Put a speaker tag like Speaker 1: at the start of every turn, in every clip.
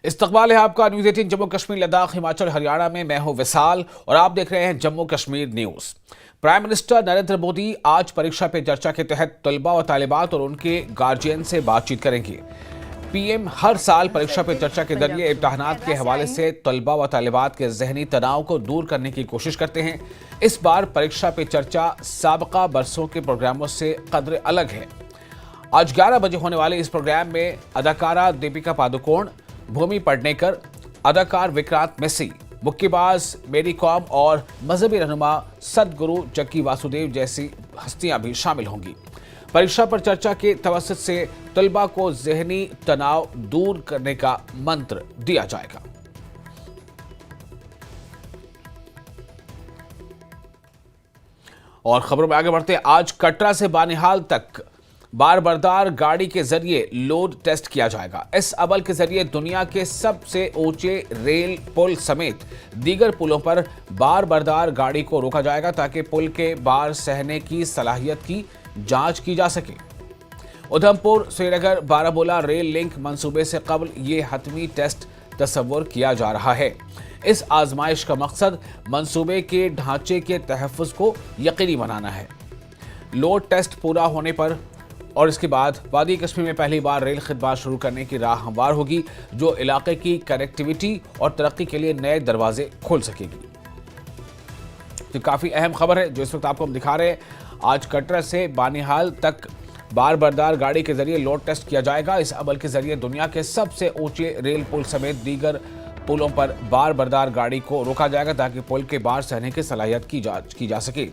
Speaker 1: इस्तकबाल है आपका न्यूज 18 जम्मू कश्मीर लद्दाख हिमाचल हरियाणा में। मैं हूं विशाल और आप देख रहे हैं Jammu Kashmir news. Prime minister Narendra Modi आज परीक्षा पे चर्चा के तहत तलबा व तालिबात और उनके गार्जियन से बातचीत करेंगे। पीएम हर साल परीक्षा पे चर्चा के जरिए इम्तहानात के हवाले से तलबा व तालिबात के जहनी तनाव को दूर करने की कोशिश करते हैं। इस बार परीक्षा पे चर्चा साबका बरसों के प्रोग्रामों से कदर अलग है। आज 11 बजे होने वाले इस प्रोग्राम में अदाकारा दीपिका पादुकोण, भूमि पेडनेकर, अदाकार विक्रांत मेसी, मुक्केबाज मेरी कॉम और मजहबी रहनुमा सदगुरु जग्गी वासुदेव जैसी हस्तियां भी शामिल होंगी। परीक्षा पर चर्चा के तवसत से तलबा को जहनी तनाव दूर करने का मंत्र दिया जाएगा। और खबरों में आगे बढ़ते, आज कटरा से बानिहाल तक बार बरदार गाड़ी के जरिए लोड टेस्ट किया जाएगा। इस अमल के जरिए दुनिया के सबसे ऊंचे रेल पुल समेत दीगर पुलों पर बार बरदार गाड़ी को रोका जाएगा ताकि पुल के बार सहने की सलाहियत की जांच की जा सके। उधमपुर श्रीनगर बारामूला रेल लिंक मंसूबे से कबल ये हतमी टेस्ट तस्वुर किया जा रहा है। इस आजमाइश का मकसद मंसूबे के ढांचे के तहफ़्फ़ुज़ को यकीनी बनाना है। लोड टेस्ट पूरा होने पर और इसके बाद वादी कश्मीर में पहली बार रेल खिदमत शुरू करने की राह हमवार होगी, जो इलाके की कनेक्टिविटी और तरक्की के लिए नए दरवाजे खोल सकेगी। तो काफ़ी अहम खबर है जो इस वक्त आपको हम दिखा रहे हैं। आज कटरा से बानिहाल तक बार बरदार गाड़ी के जरिए लोड टेस्ट किया जाएगा। इस अमल के जरिए दुनिया के सबसे ऊंचे रेल पुल समेत दीगर पुलों पर बार बरदार गाड़ी को रोका जाएगा ताकि पुल के बार सहने की सलाहियत की जांच की जा सके।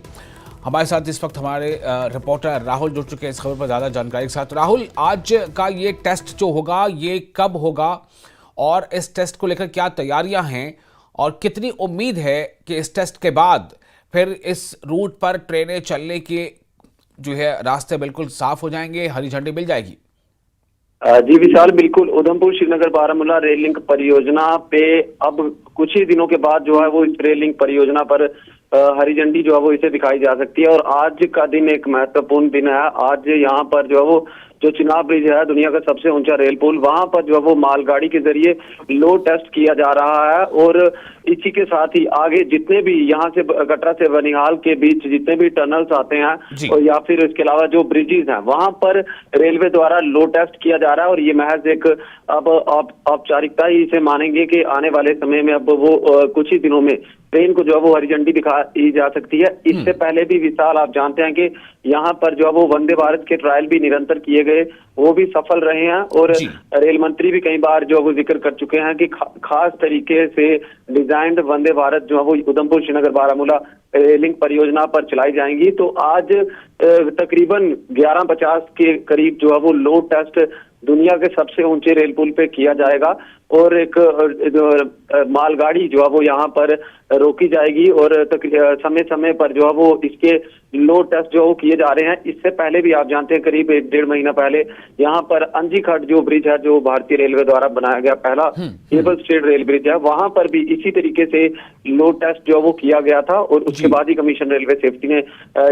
Speaker 1: हमारे साथ इस वक्त हमारे रिपोर्टर राहुल जुड़ चुके हैं इस खबर पर ज़्यादा जानकारी के साथ। राहुल, आज का ये टेस्ट जो होगा ये कब होगा और इस टेस्ट को लेकर क्या तैयारियां हैं और कितनी उम्मीद है कि इस टेस्ट के बाद फिर इस रूट पर ट्रेनें चलने के जो है रास्ते बिल्कुल साफ हो जाएंगे, हरी झंडी मिल जाएगी?
Speaker 2: जी विशाल, बिल्कुल। उधमपुर श्रीनगर बारामूला रेल लिंक परियोजना पे अब कुछ ही दिनों के बाद जो है वो इस रेल लिंक परियोजना पर हरी झंडी जो है वो इसे दिखाई जा सकती है। और आज का दिन एक महत्वपूर्ण दिन है। आज यहाँ पर जो है वो जो चिनाब ब्रिज है, दुनिया का सबसे ऊंचा रेल पुल, वहां पर जो है वो मालगाड़ी के जरिए लोड टेस्ट किया जा रहा है। और इसी के साथ ही आगे जितने भी यहाँ से कटरा से बनिहाल के बीच जितने भी टनल्स आते हैं और या फिर इसके अलावा जो ब्रिजेस हैं, वहां पर रेलवे द्वारा लोड टेस्ट किया जा रहा है। और ये महज एक अब औपचारिकता ही इसे मानेंगे कि आने वाले समय में अब वो कुछ ही दिनों में ट्रेन को जो है वो हरी झंडी दिखाई जा सकती है। इससे पहले भी विशाल, आप जानते हैं कि यहाँ पर जो है वो वंदे भारत के ट्रायल भी निरंतर किए गए, वो भी सफल रहे हैं। और रेल मंत्री भी कई बार जो है वो जिक्र कर चुके हैं कि खास तरीके से डिजाइंड वंदे भारत जो है वो उधमपुर श्रीनगर बारामूला लिंक परियोजना पर चलाई जाएंगी। तो आज तकरीबन 11:50 के करीब जो है वो लोड टेस्ट दुनिया के सबसे ऊंचे रेल पुल पे किया जाएगा और एक मालगाड़ी जो है वो यहाँ पर रोकी जाएगी और समय समय पर जो है वो इसके लोड टेस्ट जो किए जा रहे हैं। इससे पहले भी आप जानते हैं करीब 1.5 महीना पहले यहाँ पर अंजीखट जो ब्रिज है, जो भारतीय रेलवे द्वारा बनाया गया पहला केबल स्टेड रेल ब्रिज है, वहां पर भी इसी तरीके से लोड टेस्ट जो वो किया गया था और उसके बाद ही कमीशन रेलवे सेफ्टी ने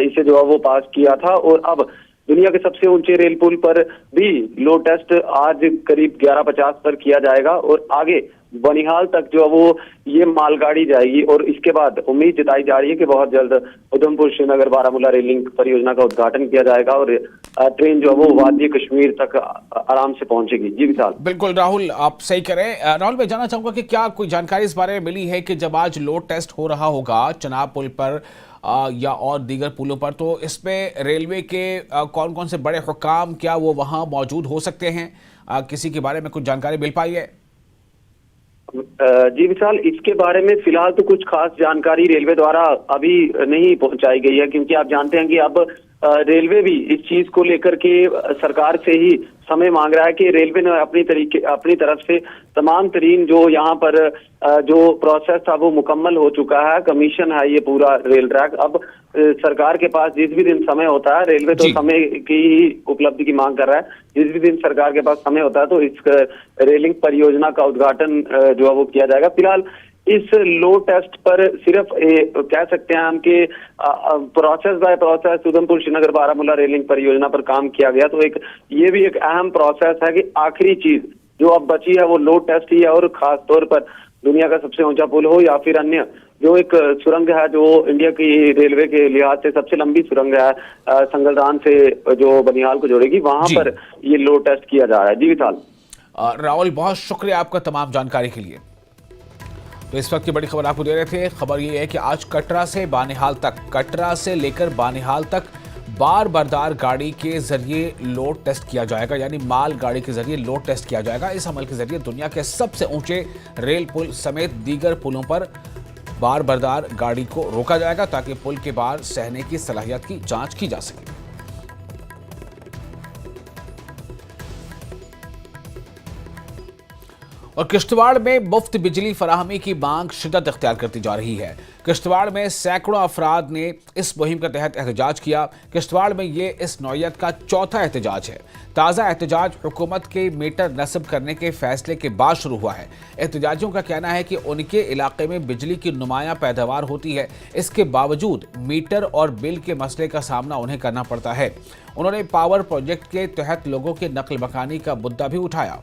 Speaker 2: इसे जो है वो पास किया था। और अब दुनिया के सबसे ऊंचे रेल पुल पर भी लोड टेस्ट आज करीब 11:50 पर किया जाएगा और आगे बनिहाल तक जो है वो ये मालगाड़ी जाएगी। और इसके बाद उम्मीद जताई जा रही है कि बहुत जल्द उधमपुर श्रीनगर बारामूला रेल लिंक परियोजना का उद्घाटन किया जाएगा और ट्रेन जो है वो वादी कश्मीर तक आराम से पहुंचेगी। जी विशाल।
Speaker 1: बिल्कुल राहुल, आप सही करें। राहुल, मैं जानना चाहूंगा कि क्या कोई जानकारी इस बारे में मिली है कि जब आज लोड टेस्ट हो रहा होगा चनाब पुल पर या और दीगर पुलों पर, तो इसमें रेलवे के कौन कौन से बड़े हुक्काम क्या वो वहां मौजूद हो सकते हैं? किसी के बारे में कुछ जानकारी मिल पाई है?
Speaker 2: जी विशाल, इसके बारे में फिलहाल तो कुछ खास जानकारी रेलवे द्वारा अभी नहीं पहुंचाई गई है, क्योंकि आप जानते हैं कि अब रेलवे भी इस चीज को लेकर के सरकार से ही समय मांग रहा है कि रेलवे ने अपनी तरफ से तमाम तरीन जो यहाँ पर जो प्रोसेस था वो मुकम्मल हो चुका है। कमीशन है ये पूरा रेल ट्रैक। अब सरकार के पास जिस भी दिन समय होता है, रेलवे तो समय की ही उपलब्धि की मांग कर रहा है, जिस भी दिन सरकार के पास समय होता है तो इस रेलिंग परियोजना का उद्घाटन जो है वो किया जाएगा। फिलहाल इस लोड टेस्ट पर सिर्फ कह सकते हैं हम कि process by process Udhampur Srinagar Baramulla railing परियोजना पर काम किया गया। तो एक ये भी एक अहम प्रोसेस है कि आखिरी चीज जो अब बची है वो लोड टेस्ट ही है, और खास तौर पर दुनिया का सबसे ऊंचा पुल हो या फिर अन्य जो एक सुरंग है जो इंडिया की रेलवे के लिहाज से सबसे लंबी सुरंग है, संगलदान से जो बनिहाल को जोड़ेगी, वहां पर ये लोड टेस्ट किया जा रहा है। जी विशाल।
Speaker 1: राहुल, बहुत शुक्रिया आपका तमाम जानकारी के लिए। तो इस वक्त की बड़ी खबर आपको दे रहे थे। खबर ये है कि आज कटरा से बानिहाल तक, कटरा से लेकर बानिहाल तक बार बरदार गाड़ी के जरिए लोड टेस्ट किया जाएगा, यानी माल गाड़ी के जरिए लोड टेस्ट किया जाएगा। इस अमल के जरिए दुनिया के सबसे ऊंचे रेल पुल समेत दीगर पुलों पर बार बरदार गाड़ी को रोका जाएगा ताकि पुल के बाहर सहने की सलाहियत की जांच की जा सके। और किश्तवाड़ में मुफ्त बिजली फराहमी की मांग शिद्दत इख्तियार करती जा रही है। किश्तवाड़ में सैकड़ों अफराद ने इस मुहिम के तहत एहतजाज किया। किश्तवाड़ में ये इस नौयत का चौथा एहतजाज है। ताज़ा एहतजाज हुकूमत के मीटर नस्ब करने के फैसले के बाद शुरू हुआ है। एहतजाजियों का कहना है कि उनके इलाके में बिजली की नुमायां पैदावार होती है, इसके बावजूद मीटर और बिल के मसले का सामना उन्हें करना पड़ता है। उन्होंने पावर प्रोजेक्ट के तहत लोगों के नकल मकानी का मुद्दा भी उठाया।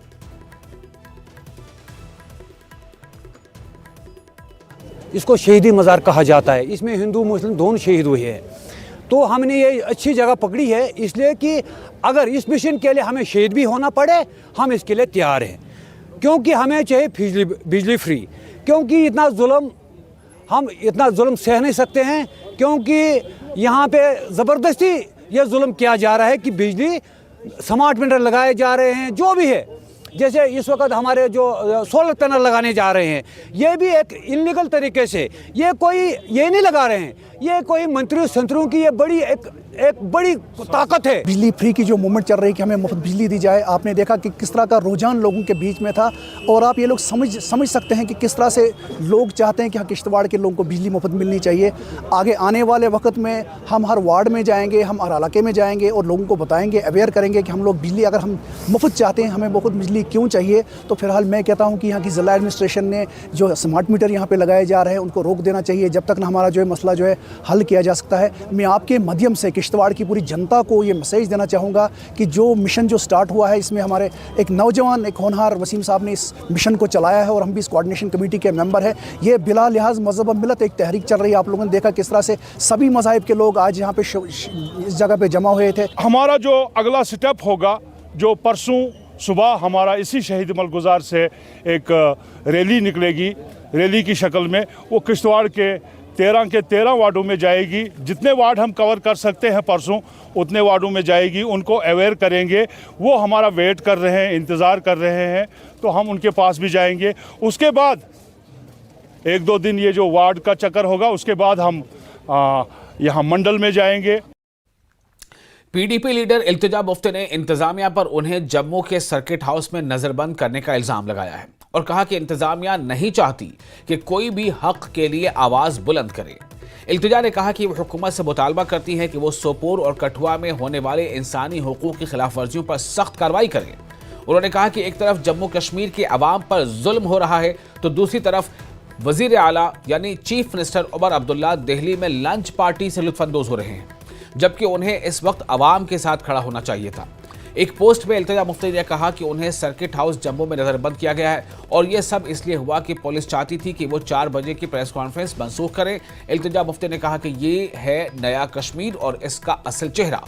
Speaker 3: इसको शहीदी मज़ार कहा जाता है। इसमें हिंदू मुस्लिम दोनों शहीद हुए हैं। तो हमने ये अच्छी जगह पकड़ी है, इसलिए कि अगर इस मिशन के लिए हमें शहीद भी होना पड़े, हम इसके लिए तैयार हैं। क्योंकि हमें चाहिए बिजली फ्री, क्योंकि हम इतना जुल्म सह नहीं सकते हैं। क्योंकि यहाँ पे ज़बरदस्ती ये जुल्म किया जा रहा है कि बिजली स्मार्ट मीटर लगाए जा रहे हैं, जो भी है। जैसे इस वक्त हमारे जो सोलर पैनल लगाने जा रहे हैं, ये भी एक इलीगल तरीके से, ये नहीं लगा रहे हैं, ये कोई मंत्रियों संतरियों की ये बड़ी एक बड़ी ताकत है।
Speaker 4: बिजली फ्री की जो मूवमेंट चल रही है कि हमें मुफ्त बिजली दी जाए, आपने देखा कि किस तरह का रुझान लोगों के बीच में था, और आप ये लोग समझ सकते हैं कि किस तरह से लोग चाहते हैं कि हाँ, किश्तवाड़ के लोगों को बिजली मुफ्त मिलनी चाहिए। आगे आने वाले वक्त में हम हर वार्ड में जाएंगे, हम हर इलाके में जाएंगे और लोगों को बताएंगे, अवेयर करेंगे कि हम लोग बिजली, अगर हम मुफ्त चाहते हैं, हमें मुफ्त बिजली क्यों चाहिए। तो फिलहाल मैं कहता हूँ कि यहाँ की ज़िला एडमिनिस्ट्रेशन ने जो स्मार्ट मीटर यहाँ पर लगाए जा रहे हैं उनको रोक देना चाहिए, जब तक ना हमारा जो है मसला जो है हल किया जा सकता है। मैं आपके माध्यम से किश्तवाड़ की पूरी जनता को ये मैसेज देना चाहूँगा कि जो मिशन जो स्टार्ट हुआ है, इसमें हमारे एक नौजवान, एक होनहार वसीम साहब ने इस मिशन को चलाया है और हम भी इस कोऑर्डिनेशन कमेटी के मेंबर हैं। ये बिला लिहाज मज़हब व मिलत एक तहरीक चल रही है। आप लोगों ने देखा किस तरह से सभी मज़ाहिब के लोग आज यहाँ पे इस जगह पे जमा हुए थे।
Speaker 5: हमारा जो अगला स्टेप होगा, जो परसों सुबह हमारा इसी शहीद मलगुजार से एक रैली निकलेगी, रैली की शक्ल में, वो किश्तवाड़ के 13 वार्डों में जाएगी। जितने वार्ड हम कवर कर सकते हैं परसों, उतने वार्डों में जाएगी, उनको अवेयर करेंगे। वो हमारा वेट कर रहे हैं, इंतज़ार कर रहे हैं, तो हम उनके पास भी जाएंगे। उसके बाद 1-2 दिन ये जो वार्ड का चक्कर होगा, उसके बाद हम यहाँ मंडल में जाएंगे।
Speaker 1: पीडीपी लीडर इल्तिजा मुफ्ती ने इंतजामिया पर उन्हें जम्मू के सर्किट हाउस में नजरबंद करने का इल्जाम लगाया है और कहा कि इंतजामिया नहीं चाहती कि कोई भी हक के लिए आवाज बुलंद करे। इल्तिजा ने कहा कि वो हुकूमत से मुतालबा करती है कि वो सोपोर और कठुआ में होने वाले इंसानी हुकूक की खिलाफ वर्जियों पर सख्त कार्रवाई करे। उन्होंने कहा कि एक तरफ जम्मू कश्मीर के अवाम पर जुल्म हो रहा है, तो दूसरी तरफ वजीर आला यानी चीफ मिनिस्टर उमर अब्दुल्ला दिल्ली में लंच पार्टी से लुत्फानंदोज हो रहे हैं, जबकि उन्हें इस वक्त अवाम के साथ खड़ा होना चाहिए था। एक पोस्ट में इल्तिजा मुफ्ती ने कहा कि उन्हें सर्किट हाउस जम्मू में नजरबंद किया गया है और यह सब इसलिए हुआ कि पुलिस चाहती थी कि वो 4 बजे की प्रेस कॉन्फ्रेंस मनसूख करें। इल्तिजा मुफ्ती ने कहा कि ये है नया कश्मीर और इसका असल चेहरा।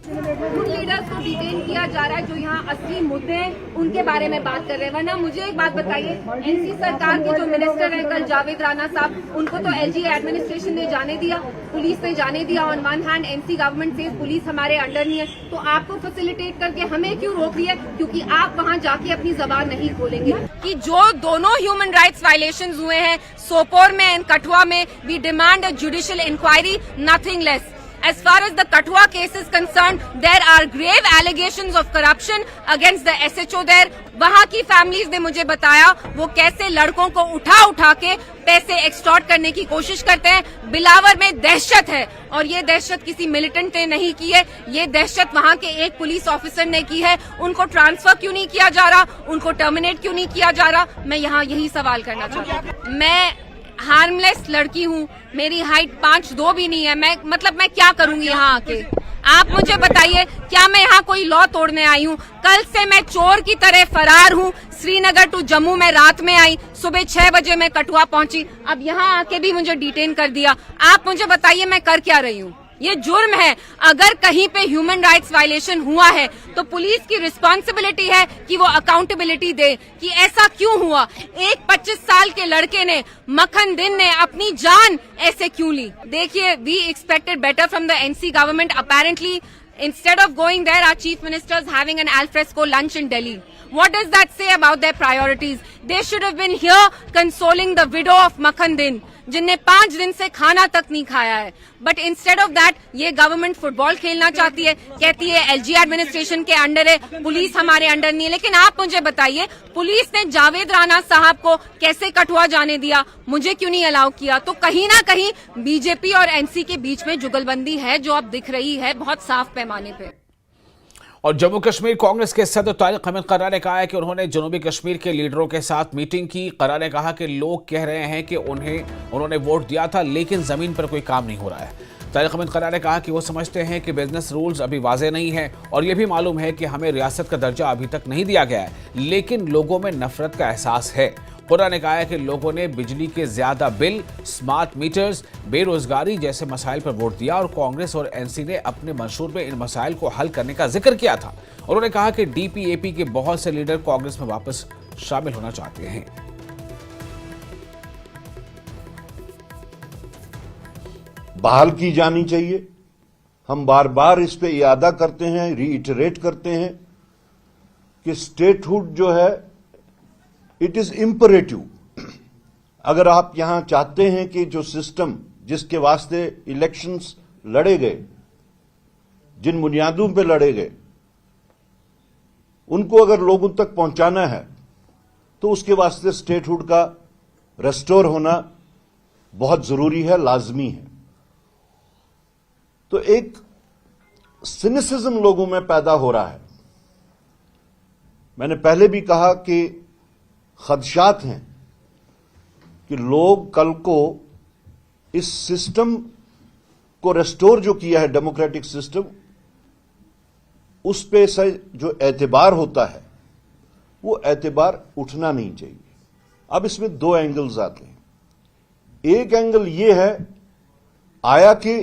Speaker 6: उन लीडर्स को डिटेन किया जा रहा है जो यहाँ असली मुद्दे हैं उनके बारे में बात कर रहे हैं। वरना मुझे एक बात बताइए, एनसी सरकार के जो मिनिस्टर हैं कल जावेद राणा साहब, उनको तो एलजी एडमिनिस्ट्रेशन ने जाने दिया, पुलिस ने जाने दिया। On one hand NC government से पुलिस हमारे अंडर नहीं है, तो आपको फैसिलिटेट करके हमें क्यों रोक दिया? क्योंकि आप वहाँ जाके अपनी जबान नहीं खोलेंगे। कि जो दोनों ह्यूमन राइट्स वायलेशंस हुए हैं सोपोर में एंड कठुआ में, we demand a judicial inquiry, nothing less. As far as the Kathua case is concerned, there are grave allegations of corruption against the SHO there. वहाँ की फैमिलीज ने मुझे बताया वो कैसे लड़कों को उठा के पैसे एक्सटॉर्ट करने की कोशिश करते हैं। बिलावर में दहशत है और ये दहशत किसी मिलिटेंट ने नहीं की है, ये दहशत वहाँ के एक पुलिस ऑफिसर ने की है। उनको ट्रांसफर क्यों नहीं किया जा रहा, उनको टर्मिनेट क्यों नहीं किया जा रहा? मैं यहाँ यही सवाल करना चाहती हूँ। मैं हार्मलेस लड़की हूँ, मेरी हाइट 5'2" भी नहीं है। मैं क्या करूंगी यहाँ आके? आप मुझे बताइए, क्या मैं यहाँ कोई लॉ तोड़ने आई हूँ? कल से मैं चोर की तरह फरार हूँ। श्रीनगर टू जम्मू में रात में आई, सुबह 6 बजे मैं कठुआ पहुंची, अब यहाँ आके भी मुझे डिटेन कर दिया। आप मुझे बताइए मैं कर क्या रही हूँ? ये जुर्म है। अगर कहीं पे ह्यूमन राइट्स वायलेशन हुआ है तो पुलिस की रिस्पॉन्सिबिलिटी है कि वो अकाउंटेबिलिटी दे कि ऐसा क्यों हुआ। एक 25 साल के लड़के ने, मक्खन दिन ने अपनी जान ऐसे क्यों ली? देखिए, we expected better from the NC government. Apparently instead of going there, our chief minister is having an al fresco lunch in Delhi. What does that say about their priorities? They should have been here consoling the widow of Makhan Din, जिनने 5 दिन से खाना तक नहीं खाया है। But instead of that ये government football खेलना चाहती है, कहती है एलजी एडमिनिस्ट्रेशन के अंडर है, पुलिस हमारे अंडर नहीं है। लेकिन आप मुझे बताइए, पुलिस ने जावेद राणा साहब को कैसे कठुआ जाने दिया, मुझे क्यों नहीं अलाउ किया? तो कहीं ना कहीं बीजेपी और एनसी के बीच में जुगलबंदी है, जो अब दिख रही है बहुत साफ पैमाने पे।
Speaker 1: और जम्मू कश्मीर कांग्रेस के सदर तारिक अहमद कर्रा ने कहा है कि उन्होंने जनूबी कश्मीर के लीडरों के साथ मीटिंग की। कर्रा ने कहा कि लोग कह रहे हैं कि उन्होंने वोट दिया था, लेकिन जमीन पर कोई काम नहीं हो रहा है। तारिक अहमद कर्रा ने कहा कि वो समझते हैं कि बिजनेस रूल्स अभी वाजे नहीं है और ये भी मालूम है कि हमें रियासत का दर्जा अभी तक नहीं दिया गया है, लेकिन लोगों में नफरत का एहसास है। कर्रा ने कहा है कि लोगों ने बिजली के ज्यादा बिल, स्मार्ट मीटर्स, बेरोजगारी जैसे मसाइल पर वोट दिया और कांग्रेस और एनसी ने अपने मंशूर में इन मसाइल को हल करने का जिक्र किया था। उन्होंने कहा कि डीपीएपी के बहुत से लीडर कांग्रेस में वापस शामिल होना चाहते हैं।
Speaker 7: बहाल की जानी चाहिए। हम बार बार इस पे इयादा करते हैं, रीइटरेट करते हैं कि स्टेटहुड जो है इट इज इंपरेटिव। अगर आप यहां चाहते हैं कि जो सिस्टम जिसके वास्ते इलेक्शंस लड़े गए, जिन बुनियादों पे लड़े गए, उनको अगर लोगों तक पहुंचाना है तो उसके वास्ते स्टेटहुड का रेस्टोर होना बहुत जरूरी है, लाजमी है। तो एक सिनिसिज्म लोगों में पैदा हो रहा है। मैंने पहले भी कहा कि खदशात हैं कि लोग कल को इस सिस्टम को रेस्टोर जो किया है, डेमोक्रेटिक सिस्टम, उस पे से जो एतबार होता है वो एतबार उठना नहीं चाहिए। अब इसमें 2 एंगल्स आते हैं। एक एंगल ये है आया कि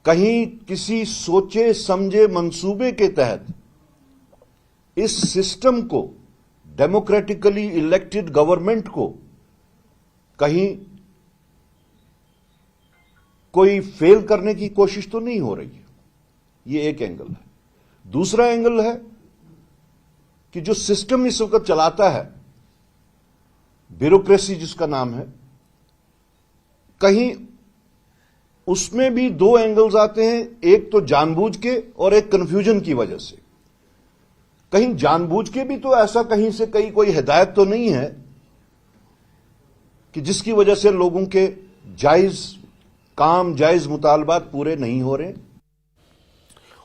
Speaker 7: कहीं किसी सोचे समझे मंसूबे के तहत इस सिस्टम को, डेमोक्रेटिकली इलेक्टेड गवर्नमेंट को, कहीं कोई फेल करने की कोशिश तो नहीं हो रही है। ये एक एंगल है। दूसरा एंगल है कि जो सिस्टम इस वक्त चलाता है, ब्यूरोक्रेसी जिसका नाम है, कहीं उसमें भी 2 एंगल्स आते हैं। एक तो जानबूझ के और एक कंफ्यूजन की वजह से। कहीं जानबूझ के भी तो ऐसा कहीं से कहीं कोई हिदायत तो नहीं है कि जिसकी वजह से लोगों के जायज काम, जायज मुतालबात पूरे नहीं हो रहे।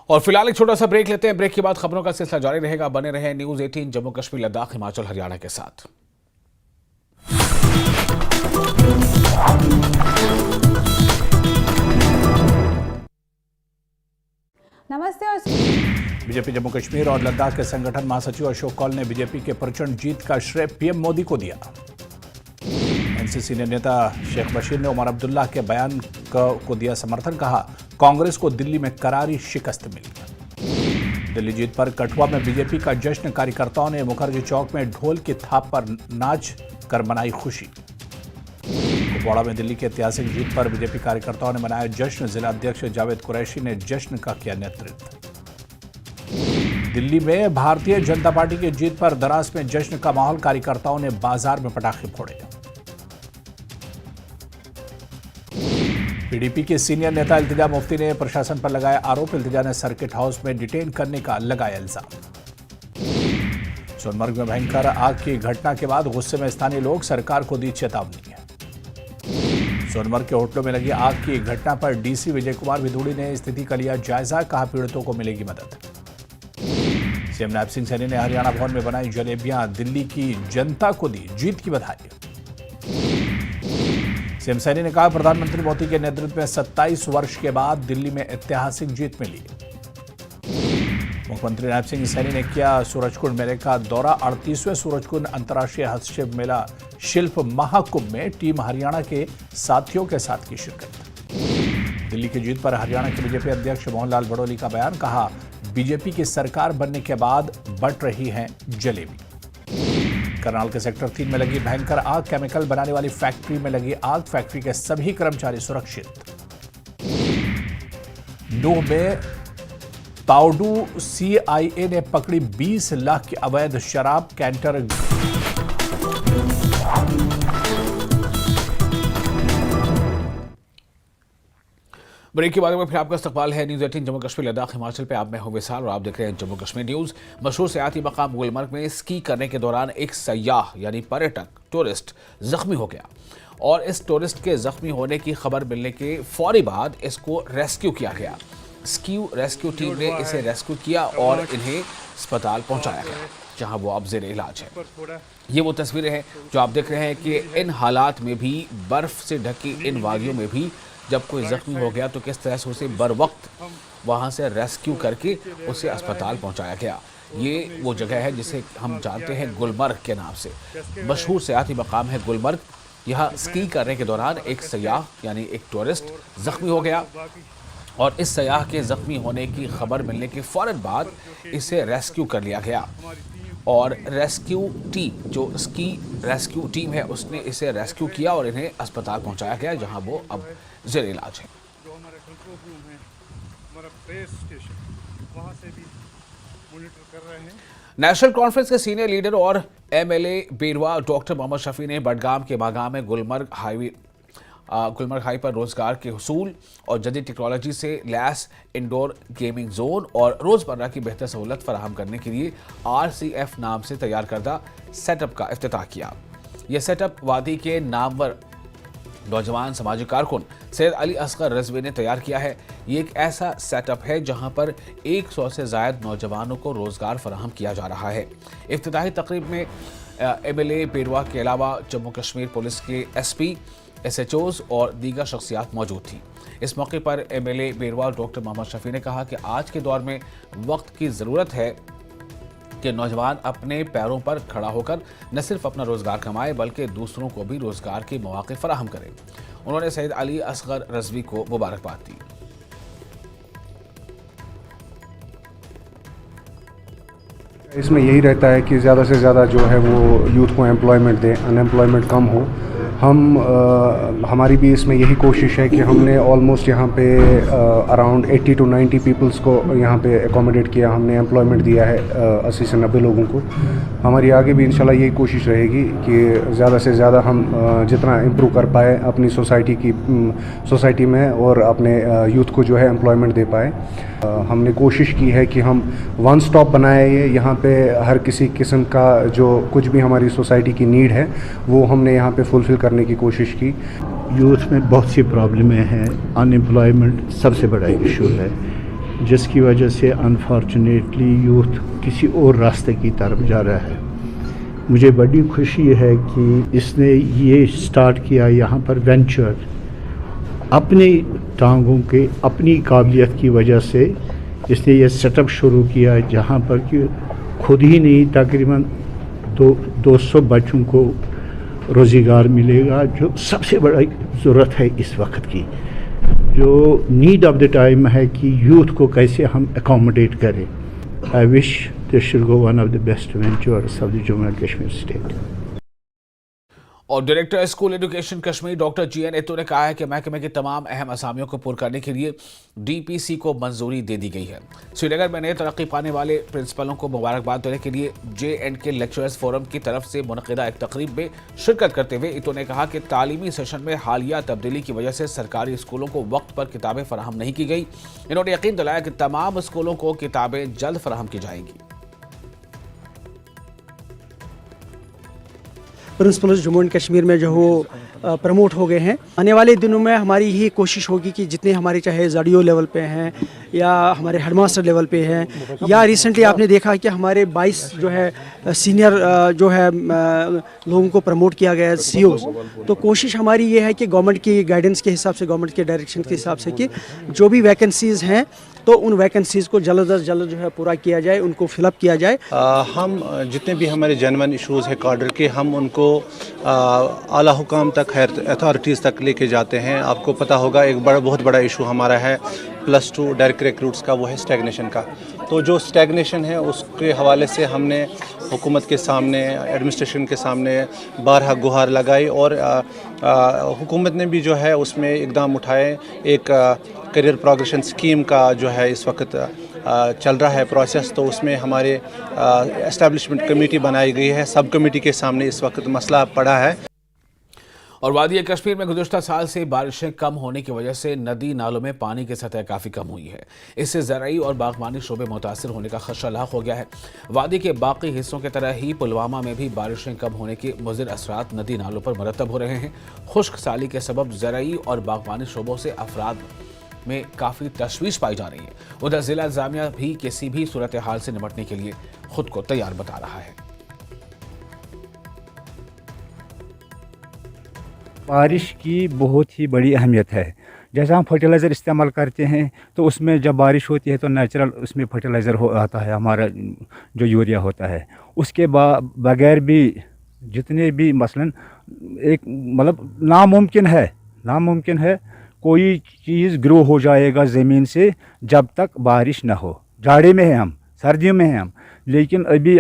Speaker 1: और फिलहाल एक छोटा सा ब्रेक लेते हैं। ब्रेक के बाद खबरों का सिलसिला जारी रहेगा। बने रहे न्यूज 18 जम्मू कश्मीर, लद्दाख, हिमाचल, हरियाणा के साथ।
Speaker 8: नमस्ते। और
Speaker 9: बीजेपी जम्मू कश्मीर और लद्दाख के संगठन महासचिव अशोक कौल ने बीजेपी के प्रचंड जीत का श्रेय पीएम मोदी को दिया। एनसी सीनियर नेता शेख बशीर ने उमर अब्दुल्ला के बयान को दिया समर्थन। कहा, कांग्रेस को दिल्ली में करारी शिकस्त मिली। दिल्ली जीत पर कठुआ में बीजेपी का जश्न। कार्यकर्ताओं ने मुखर्जी चौक में ढोल की थाप पर नाच कर मनाई खुशी। कुपवाड़ा में दिल्ली की ऐतिहासिक जीत पर बीजेपी कार्यकर्ताओं ने मनाया जश्न। जिला अध्यक्ष जावेद कुरैशी ने जश्न का किया नेतृत्व। दिल्ली में भारतीय जनता पार्टी की जीत पर दरास में जश्न का माहौल। कार्यकर्ताओं ने बाजार में पटाखे फोड़े। पीडीपी के सीनियर नेता इल्तिजा मुफ्ती ने प्रशासन पर लगाया आरोप। इल्तिजा ने सर्किट हाउस में डिटेन करने का लगाया इल्जाम। सोनमर्ग में भयंकर आग की घटना के बाद गुस्से में स्थानीय लोग, सरकार को दी चेतावनी। सोनमर्ग के होटलों में लगी आग की घटना पर डीसी विजय कुमार विधूड़ी ने स्थिति का लिया जायजा। कहा, पीड़ितों को मिलेगी मदद। सीएम नैब सिंह सैनी ने हरियाणा भवन में बनाई जलेबियां, दिल्ली की जनता को दी जीत की बधाई। सीएम सैनी ने कहा प्रधानमंत्री मोदी के नेतृत्व में 27 वर्ष के बाद दिल्ली में ऐतिहासिक जीत मिली। मुख्यमंत्री नायब सिंह सैनी ने किया सूरजकुंड मेले का दौरा। 38वें सूरजकुंड अंतर्राष्ट्रीय हस्तशिल्प मेला शिल्प महाकुंभ में टीम हरियाणा के साथियों के साथ की शिरकत। दिल्ली की जीत पर हरियाणा के बीजेपी अध्यक्ष मोहनलाल भड़ोली का बयान। कहा बीजेपी की सरकार बनने के बाद बंट रही है जलेबी। करनाल के सेक्टर 3 में लगी भयंकर आग। केमिकल बनाने वाली फैक्ट्री में लगी आग। फैक्ट्री के सभी कर्मचारी सुरक्षित। नूह में ताउडू सीआईए ने पकड़ी 20 लाख की अवैध शराब कैंटर।
Speaker 1: ब्रेक के बाद में फिर आपका इस्तकबाल है न्यूज़ 18 जम्मू कश्मीर लद्दाख हिमाचल पे। आप मैं हूं विशाल और आप देख रहे हैं जम्मू कश्मीर न्यूज़। मशहूर सियाती मकाम गुलमर्ग में स्की करने के दौरान एक सयाह यानी पर्यटक टूरिस्ट जख्मी हो गया और इस टूरिस्ट के जख्मी होने की खबर मिलने के फौरी बाद इसको रेस्क्यू किया गया। स्क्यू रेस्क्यू टीम ने इसे रेस्क्यू किया और इन्हें अस्पताल पहुंचाया गया जहां वो अब जेर इलाज है। ये वो तस्वीरें हैं जो आप देख रहे हैं कि इन हालात में भी बर्फ से ढकी इन वादियों में भी जब कोई जख्मी हो गया तो किस तरह से उसे बर वक्त वहाँ से रेस्क्यू करके उसे अस्पताल पहुँचाया गया। ये वो जगह है जिसे हम जानते हैं गुलमर्ग के नाम से। मशहूर सियाती मकाम है गुलमर्ग। यहाँ स्की करने के दौरान एक सयाह यानी एक टूरिस्ट जख्मी हो गया और इस सयाह के जख्मी होने की खबर मिलने के फ़ौरन बाद इसे रेस्क्यू कर लिया गया और रेस्क्यू टीम जो स्की रेस्क्यू टीम है उसने इसे रेस्क्यू किया और इन्हें अस्पताल पहुंचाया गया जहां वो अब जेर इलाज है।
Speaker 5: जो हमारा कंट्रोल रूम है, हमारा प्रेस स्टेशन, वहाँ से भी मॉनिटर कर रहे हैं।
Speaker 1: नेशनल कॉन्फ्रेंस के सीनियर लीडर और एमएलए बेरवा डॉक्टर मोहम्मद शफी ने बडगाम के बागाम में गुलमर्ग हाई पर रोजगार के हुसूल और जदीद टेक्नोलॉजी से लैस इंडोर गेमिंग जोन और रोजमर्रा की बेहतर सहूलत फराहम करने के लिए RCF नाम से तैयार करदा सेटअप का इफ्तिताह किया। यह सेटअप वादी के नामवर नौजवान समाजी कारकुन सैयद अली असगर रजवी ने तैयार किया है। ये एक ऐसा सेटअप है जहां पर 100 से ज़ायद नौजवानों को रोजगार फराहम किया जा रहा है। इफ्तिताही तकरीब में एमएलए बेरवा के अलावा जम्मू कश्मीर पुलिस के SP, SHOs और दीगर शख्सियात मौजूद थी। इस मौके पर एमएलए बेरवा डॉक्टर मोहम्मद शफी ने कहा कि आज के दौर में वक्त की ज़रूरत है कि नौजवान अपने पैरों पर खड़ा होकर न सिर्फ अपना रोज़गार कमाए बल्कि दूसरों को भी रोज़गार के मौके फराहम करें। उन्होंने सैयद अली असगर रजवी को मुबारकबाद दी।
Speaker 10: इसमें यही रहता है कि ज़्यादा से ज़्यादा जो है वो यूथ को एम्प्लॉयमेंट दें, अनएम्प्लॉयमेंट कम हो। हमारी भी इसमें यही कोशिश है कि हमने ऑलमोस्ट यहाँ पे अराउंड 80 to 90 पीपल्स को यहाँ पे एकोमोडेट किया, हमने एम्प्लॉयमेंट दिया है 80 से 90 लोगों को। हमारी आगे भी इंशाल्लाह यही कोशिश रहेगी कि ज़्यादा से ज़्यादा हम जितना इम्प्रूव कर पाए अपनी सोसाइटी में और अपने यूथ को जो है एम्प्लॉयमेंट दे पाए। हमने कोशिश की है कि हम वन स्टॉप बनाए, यहाँ पे हर किसी किस्म का जो कुछ भी हमारी सोसाइटी की नीड है वो हमने यहाँ पे फुलफ़िल करने की कोशिश की।
Speaker 11: यूथ में बहुत सी प्रॉब्लमें हैं। अनएम्प्लॉयमेंट सबसे बड़ा इशू है जिसकी वजह से अनफॉर्चुनेटली यूथ किसी और रास्ते की तरफ जा रहा है। मुझे बड़ी खुशी है कि इसने ये स्टार्ट किया यहाँ पर वेंचर, अपनी टांगों के अपनी काबिलियत की वजह से इसने ये सेटअप शुरू किया जहाँ पर कि खुद ही नहीं तकरीबन 200 बच्चों को रोज़गार मिलेगा, जो सबसे बड़ा ज़रूरत है इस वक्त की, जो नीड ऑफ द टाइम है कि यूथ को कैसे हम एकोमोडेट करें। I wish this should go one of the best ventures of the Jammu and Kashmir state.
Speaker 1: और director school education Kashmir doctor GN Itoo ने कहा है कि महकमे के तमाम अहम असामियों को पूरा करने के लिए DPC को मंजूरी दे दी गई है। श्रीनगर में नए तरक्की पाने वाले प्रिंसिपलों को मुबारकबाद देने के लिए J&K लेक्चरर्स फोरम की तरफ से मुनक़िदा एक तकरीब में शिरकत करते हुए एतो ने कहा कि तालीमी सेशन में हालिया तब्दीली की वजह से सरकारी स्कूलों को वक्त पर किताबें फराहम नहीं की गई। इन्होंने यकीन दिलाया कि तमाम स्कूलों को किताबें जल्द फराहम की जाएंगी।
Speaker 12: प्रिंसिपल्स जम्मू एंड कश्मीर में जो वो प्रमोट हो गए हैं। आने वाले दिनों में हमारी यही कोशिश होगी कि जितने हमारे चाहे ZDO लेवल पे हैं या हमारे हेडमास्टर लेवल पे हैं या रिसेंटली आपने देखा कि हमारे 22 जो है सीनियर जो है लोगों को प्रमोट किया गया है COs। तो कोशिश हमारी ये है कि गवर्नमेंट की गाइडेंस के हिसाब से, गवर्नमेंट के डायरेक्शन के हिसाब से कि जो भी वैकेंसीज़ हैं तो उन वैकेंसीज़ को जल्द अज जल्द जो है पूरा किया जाए, उनको फिलअप किया जाए।
Speaker 13: हम जितने भी हमारे जेन्युइन इशूज़ हैं काडर के, हम उनको आला हुकाम तक, हायर अथॉरिटीज़ तक लेके जाते हैं। आपको पता होगा एक बहुत बड़ा इशू हमारा है +2 डायरेक्ट रिक्रूट्स का, वो है स्टैग्नेशन का। तो जो स्टैग्नेशन है उसके हवाले से हमने हुकूमत के सामने, एडमिनिस्ट्रेशन के सामने बारहा गुहार लगाई और हुकूमत ने भी जो है उसमें इकदाम उठाए। एक करियर प्रोग्रेशन स्कीम का जो है इस वक्त चल रहा है प्रोसेस, तो उसमें हमारे एस्टेब्लिशमेंट कमेटी बनाई गई है। सब कमेटी के सामने इस वक्त मसला पड़ा है।
Speaker 1: और वादी कश्मीर में गुज़श्ता साल से बारिशें कम होने की वजह से नदी नालों में पानी की सतह काफ़ी कम हुई है। इससे ज़राई और बागवानी शोबे मुतासिर होने का खदशा लाक हो गया है। वादी के बाकी हिस्सों की तरह ही पुलवामा में भी बारिशें कम होने के मुज़िर असरात नदी नालों पर मरतब हो रहे हैं। खुश्क साली के सबब ज़राई और बागवानी शोबों से अफराद में काफ़ी तशवीश पाई जा रही है। उधर ज़िला इंतज़ामिया भी किसी भी सूरत हाल से निपटने के लिए खुद को तैयार बता रहा है।
Speaker 14: बारिश की बहुत ही बड़ी अहमियत है। जैसा हम फर्टिलाइज़र इस्तेमाल करते हैं तो उसमें जब बारिश होती है तो नेचुरल उसमें फर्टिलाइज़र आता है, हमारा जो यूरिया होता है। उसके बगैर भी जितने भी मसलन एक मतलब नामुमकिन है कोई चीज़ ग्रो हो जाएगा ज़मीन से जब तक बारिश ना हो। जाड़े में है हम, सर्दियों में हैं हम, लेकिन अभी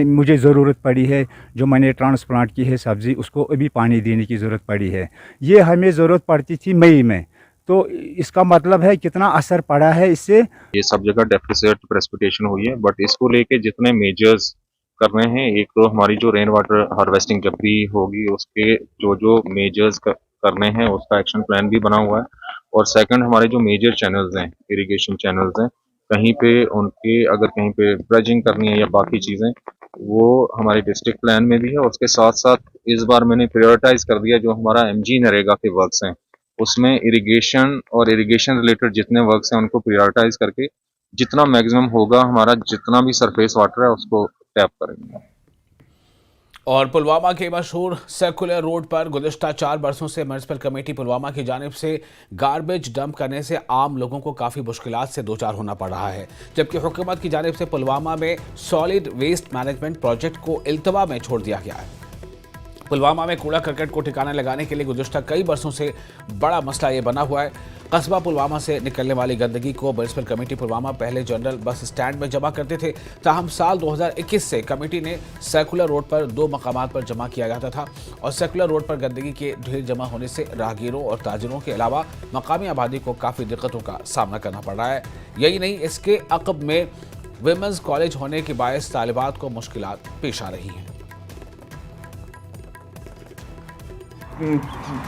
Speaker 14: मुझे ज़रूरत पड़ी है, जो मैंने ट्रांसप्लांट की है सब्ज़ी, उसको अभी पानी देने की ज़रूरत पड़ी है। ये हमें ज़रूरत पड़ती थी मई में, तो इसका मतलब है कितना असर पड़ा है इससे।
Speaker 15: ये सब जगह डेफिसिट प्रेसिपिटेशन हुई है, बट इसको लेके जितने मेजर्स करने हैं, एक तो हमारी जो रेन वाटर हार्वेस्टिंग जब भी होगी उसके जो मेजर्स करने हैं उसका एक्शन प्लान भी बना हुआ है। और सेकंड, हमारे जो मेजर चैनल्स हैं, इरिगेशन चैनल्स हैं, कहीं पे उनके अगर कहीं पे ब्रजिंग करनी है या बाकी चीज़ें, वो हमारे डिस्ट्रिक्ट प्लान में भी है। और उसके साथ साथ इस बार मैंने प्रायोरिटाइज कर दिया जो हमारा MG नरेगा के वर्क्स हैं, उसमें इरिगेशन और इरिगेशन रिलेटेड जितने वर्क्स हैं उनको प्रायोरिटाइज करके जितना मैक्सिमम होगा हमारा जितना भी सरफेस वाटर है उसको टैप करेंगे।
Speaker 1: और पुलवामा के मशहूर सर्कुलर रोड पर गुज़श्ता 4 बरसों से म्युनिसिपल कमेटी पुलवामा की जानिब से गार्बेज डंप करने से आम लोगों को काफ़ी मुश्किलात से दो चार होना पड़ रहा है, जबकि हुकूमत की जानिब से पुलवामा में सॉलिड वेस्ट मैनेजमेंट प्रोजेक्ट को इल्तवा में छोड़ दिया गया है। पुलवामा में कूड़ा करकट को ठिकाने लगाने के लिए गुज़श्ता कई बरसों से बड़ा मसला ये बना हुआ है। कस्बा पुलवामा से निकलने वाली गंदगी को म्युनिसिपल कमेटी पुलवामा पहले जनरल बस स्टैंड में जमा करते थे, ताहम साल 2021 से कमेटी ने सर्कुलर रोड पर 2 मकामात पर जमा किया जाता था और सर्कुलर रोड पर गंदगी के ढेर जमा होने से राहगीरों और ताजिरों के अलावा मकामी आबादी को काफ़ी दिक्कतों का सामना करना पड़ रहा है। यही नहीं, इसके अक़ब में विमेंस कॉलेज होने के बायस तालिबात को मुश्किलात पेश आ रही हैं।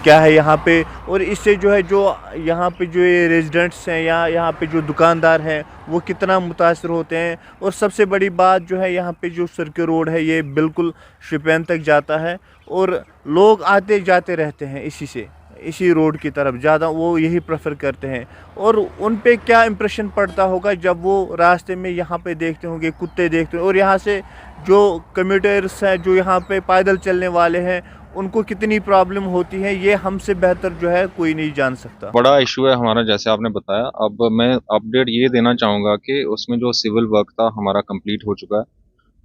Speaker 16: क्या है यहाँ पे, और इससे जो है जो यहाँ पे जो ये रेजिडेंट्स हैं या यहाँ पे जो दुकानदार हैं वो कितना मुतासर होते हैं। और सबसे बड़ी बात जो है यहाँ पे जो सर्कुलर रोड है ये बिल्कुल शिपैन तक जाता है और लोग आते जाते रहते हैं इसी रोड की तरफ, ज़्यादा वो यही प्रेफर करते हैं। और उन पे क्या इम्प्रेशन पड़ता होगा जब वो रास्ते में यहाँ पे देखते होंगे कुत्ते देखते हैं, और यहाँ से जो कम्यूटर्स हैं जो यहाँ पे पैदल चलने वाले हैं उनको कितनी प्रॉब्लम होती है, ये हमसे बेहतर जो है कोई नहीं जान सकता।
Speaker 15: बड़ा इशू है हमारा, जैसे आपने बताया। अब मैं अपडेट ये देना चाहूँगा कि उसमें जो सिविल वर्क था हमारा कंप्लीट हो चुका है,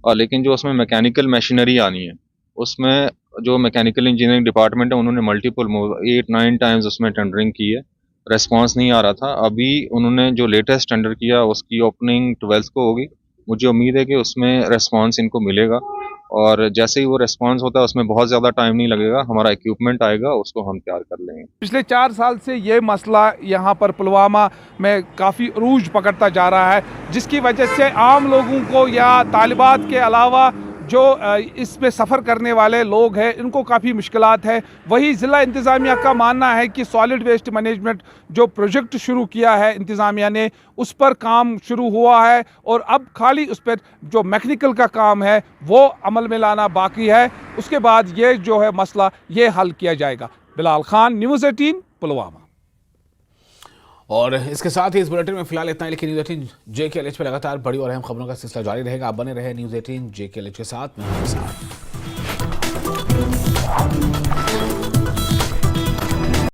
Speaker 15: और लेकिन जो उसमें मैकेनिकल मशीनरी आनी है, उसमें जो मैकेनिकल इंजीनियरिंग डिपार्टमेंट है उन्होंने मल्टीपल 8-9 टाइम्स उसमें टेंडरिंग की है, रेस्पॉन्स नहीं आ रहा था। अभी उन्होंने जो लेटेस्ट टेंडर किया उसकी ओपनिंग 12 को होगी। मुझे उम्मीद है कि उसमें रेस्पॉन्स इनको मिलेगा, और जैसे ही वो रेस्पॉन्स होता है उसमें बहुत ज़्यादा टाइम नहीं लगेगा, हमारा इक्विपमेंट आएगा, उसको हम तैयार कर लेंगे।
Speaker 17: पिछले 4 साल से ये मसला यहाँ पर पुलवामा में काफ़ी रूज पकड़ता जा रहा है, जिसकी वजह से आम लोगों को या तालिबात के अलावा जो इसमें सफ़र करने वाले लोग हैं इनको काफ़ी मुश्किलात है। वही ज़िला इंतज़ामिया का मानना है कि सॉलिड वेस्ट मैनेजमेंट जो प्रोजेक्ट शुरू किया है इंतज़ामिया ने, उस पर काम शुरू हुआ है और अब खाली उस पर जो मैकेनिकल का काम है वो अमल में लाना बाकी है। उसके बाद ये जो है मसला ये हल किया जाएगा। बिलाल खान, न्यूज़ 18, पुलवामा।
Speaker 1: और इसके साथ ही इस बुलेटिन में फिलहाल इतना ही, लेकिन न्यूज़ 18 JKLH पे लगातार बड़ी और अहम खबरों का सिलसिला जारी रहेगा। आप बने रहे न्यूज़ 18 JKLH के साथ।